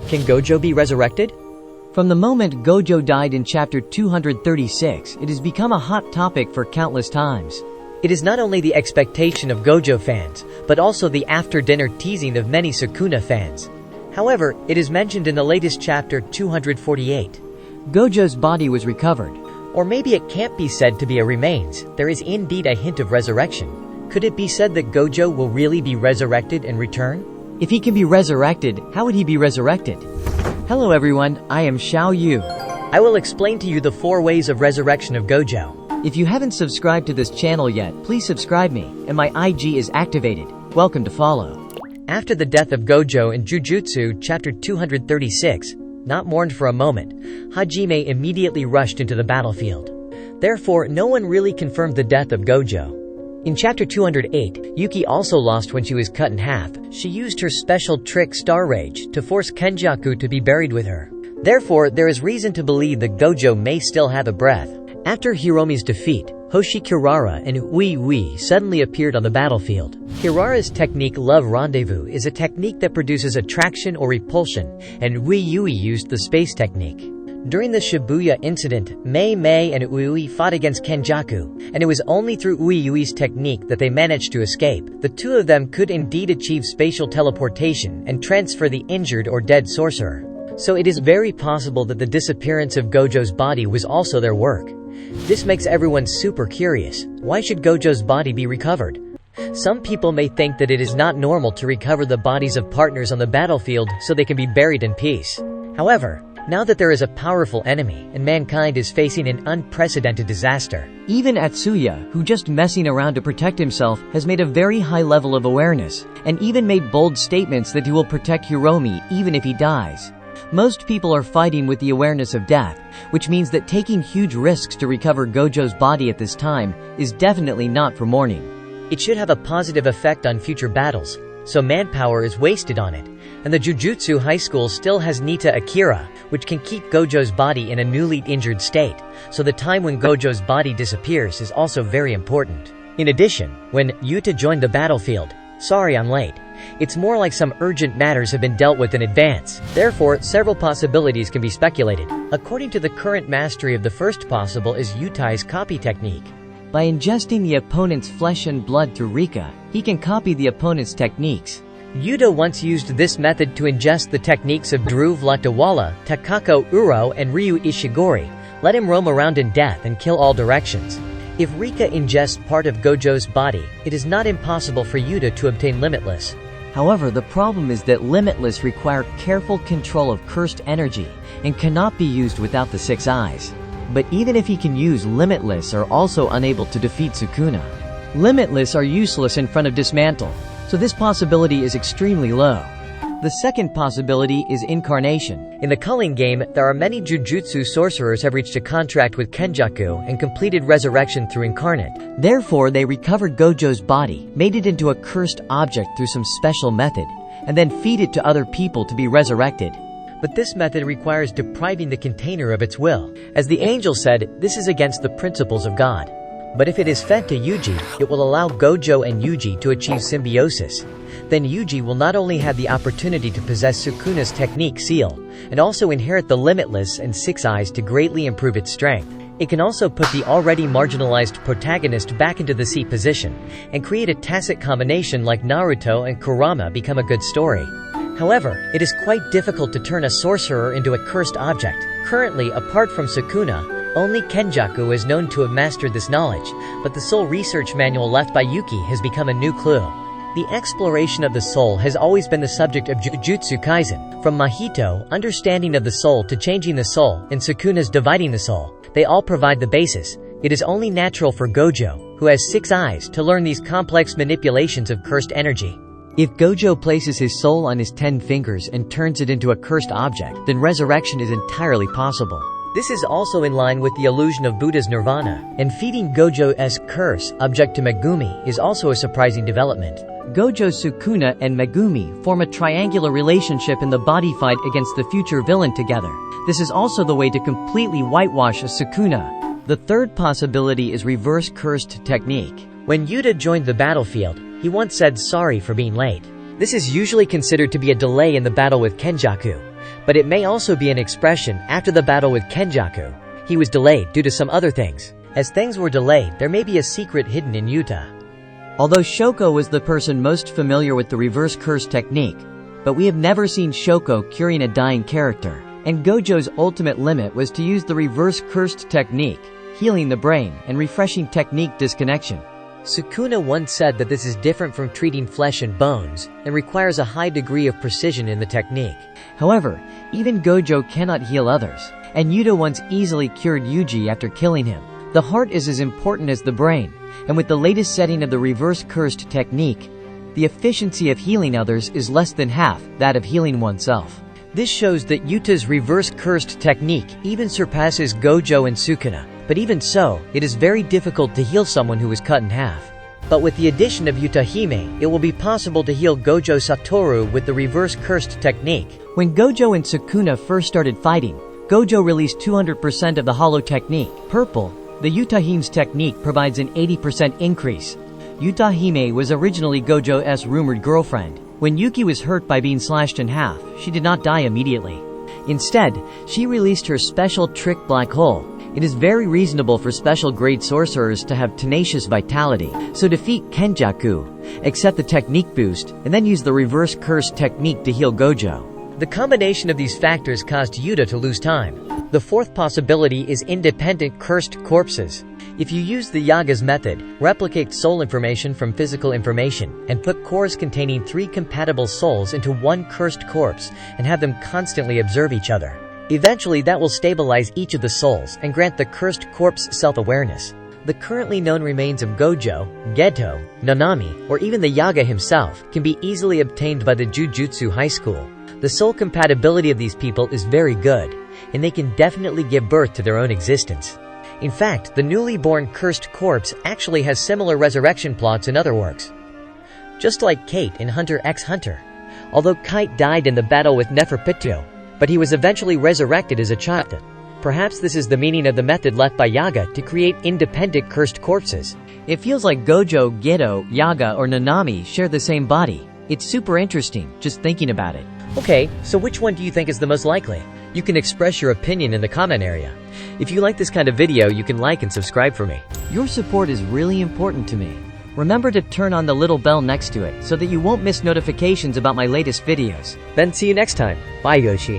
Can Gojo be resurrected? From the moment Gojo died in chapter 236, it has become a hot topic for countless times. It is not only the expectation of Gojo fans, but also the after-dinner teasing of many Sukuna fans. However, it is mentioned in the latest chapter 248. Gojo's body was recovered. Or maybe it can't be said to be a remains, there is indeed a hint of resurrection. Could it be said that Gojo will really be resurrected and return? If he can be resurrected, how would he be resurrected? Hello everyone, I am Xiao Yu. I will explain to you the 4 ways of resurrection of Gojo. If you haven't subscribed to this channel yet, please subscribe me, and my IG is activated. Welcome to follow. After the death of Gojo in Jujutsu chapter 236, not mourned for a moment, Hajime immediately rushed into the battlefield. Therefore, no one really confirmed the death of Gojo. In chapter 208, Yuki also lost when she was cut in half. She used her special trick Star Rage to force Kenjaku to be buried with her. Therefore, there is reason to believe that Gojo may still have a breath. After Hiromi's defeat, Hoshi Kirara and Ui suddenly appeared on the battlefield. Kirara's technique Love Rendezvous is a technique that produces attraction or repulsion, and Ui used the space technique. During the Shibuya incident, Mei and Ui fought against Kenjaku, and it was only through Ui's technique that they managed to escape. The two of them could indeed achieve spatial teleportation and transfer the injured or dead sorcerer. So it is very possible that the disappearance of Gojo's body was also their work. This makes everyone super curious. Why should Gojo's body be recovered? Some people may think that it is not normal to recover the bodies of partners on the battlefield so they can be buried in peace. However, now that there is a powerful enemy and mankind is facing an unprecedented disaster, even Atsuya, who just messing around to protect himself, has made a very high level of awareness, and even made bold statements that he will protect Hiromi even if he dies. Most people are fighting with the awareness of death, which means that taking huge risks to recover Gojo's body at this time is definitely not for mourning. It should have a positive effect on future battles, so manpower is wasted on it, and the Jujutsu High School still has Nita Akira, which can keep Gojo's body in a newly injured state, so the time when Gojo's body disappears is also very important. In addition, when Yuta joined the battlefield, sorry I'm late, it's more like some urgent matters have been dealt with in advance. Therefore, several possibilities can be speculated. According to the current mastery of the first possible is Yutai's copy technique. By ingesting the opponent's flesh and blood through Rika, he can copy the opponent's techniques. Yuta once used this method to ingest the techniques of Dhruv Latawala, Takako Uro and Ryu Ishigori. Let him roam around in death and kill all directions. If Rika ingests part of Gojo's body, it is not impossible for Yuta to obtain Limitless. However, the problem is that Limitless require careful control of cursed energy and cannot be used without the 6 eyes. But even if he can use Limitless, are also unable to defeat Sukuna. Limitless are useless in front of Dismantle, so this possibility is extremely low. The second possibility is Incarnation. In the Culling game, there are many Jujutsu sorcerers have reached a contract with Kenjaku and completed resurrection through Incarnate. Therefore, they recovered Gojo's body, made it into a cursed object through some special method, and then feed it to other people to be resurrected. But this method requires depriving the container of its will. As the angel said, this is against the principles of God. But if it is fed to Yuji, it will allow Gojo and Yuji to achieve symbiosis. Then Yuji will not only have the opportunity to possess Sukuna's technique Seal, and also inherit the Limitless and 6 eyes to greatly improve its strength. It can also put the already marginalized protagonist back into the C position, and create a tacit combination like Naruto and Kurama become a good story. However, it is quite difficult to turn a sorcerer into a cursed object. Currently, apart from Sukuna, only Kenjaku is known to have mastered this knowledge, but the soul research manual left by Yuki has become a new clue. The exploration of the soul has always been the subject of Jujutsu Kaisen. From Mahito, understanding of the soul, to changing the soul, and Sukuna's dividing the soul. They all provide the basis. It is only natural for Gojo, who has 6 eyes, to learn these complex manipulations of cursed energy. If Gojo places his soul on his 10 fingers and turns it into a cursed object, then resurrection is entirely possible. This is also in line with the illusion of Buddha's nirvana, and feeding Gojo's curse object to Megumi is also a surprising development. Gojo, Sukuna, and Megumi form a triangular relationship in the body fight against the future villain together. This is also the way to completely whitewash a Sukuna. The third possibility is reverse cursed technique. When Yuta joined the battlefield, he once said sorry for being late. This is usually considered to be a delay in the battle with Kenjaku. But it may also be an expression after the battle with Kenjaku. He was delayed due to some other things. As things were delayed, there may be a secret hidden in Yuta. Although Shoko was the person most familiar with the reverse curse technique, but we have never seen Shoko curing a dying character. And Gojo's ultimate limit was to use the reverse cursed technique, healing the brain, and refreshing technique disconnection. Sukuna once said that this is different from treating flesh and bones, and requires a high degree of precision in the technique. However, even Gojo cannot heal others, and Yuta once easily cured Yuji after killing him. The heart is as important as the brain, and with the latest setting of the reverse cursed technique, the efficiency of healing others is less than half that of healing oneself. This shows that Yuta's reverse cursed technique even surpasses Gojo and Sukuna, but even so, it is very difficult to heal someone who is cut in half. But with the addition of Yuta Hime, it will be possible to heal Gojo Satoru with the reverse cursed technique. When Gojo and Sukuna first started fighting, Gojo released 200% of the hollow technique. Purple, the Yuta Hime's technique provides an 80% increase. Yuta Hime was originally Gojo's rumored girlfriend. When Yuki was hurt by being slashed in half, she did not die immediately. Instead, she released her special trick black hole. It is very reasonable for special grade sorcerers to have tenacious vitality, so defeat Kenjaku, accept the technique boost, and then use the reverse curse technique to heal Gojo. The combination of these factors caused Yuta to lose time. The fourth possibility is independent cursed corpses. If you use the Yaga's method, replicate soul information from physical information, and put cores containing 3 compatible souls into one cursed corpse, and have them constantly observe each other. Eventually that will stabilize each of the souls and grant the cursed corpse self-awareness. The currently known remains of Gojo, Geto, Nanami, or even the Yaga himself can be easily obtained by the Jujutsu High School. The soul compatibility of these people is very good, and they can definitely give birth to their own existence. In fact, the newly born cursed corpse actually has similar resurrection plots in other works. Just like Kate in Hunter x Hunter. Although Kite died in the battle with Neferpitou, but he was eventually resurrected as a child. Perhaps this is the meaning of the method left by Yaga to create independent cursed corpses. It feels like Gojo, Geto, Yaga, or Nanami share the same body. It's super interesting, just thinking about it. Okay, so which one do you think is the most likely? You can express your opinion in the comment area. If you like this kind of video, you can like and subscribe for me. Your support is really important to me. Remember to turn on the little bell next to it so that you won't miss notifications about my latest videos. Then see you next time. Bye, Yoshi.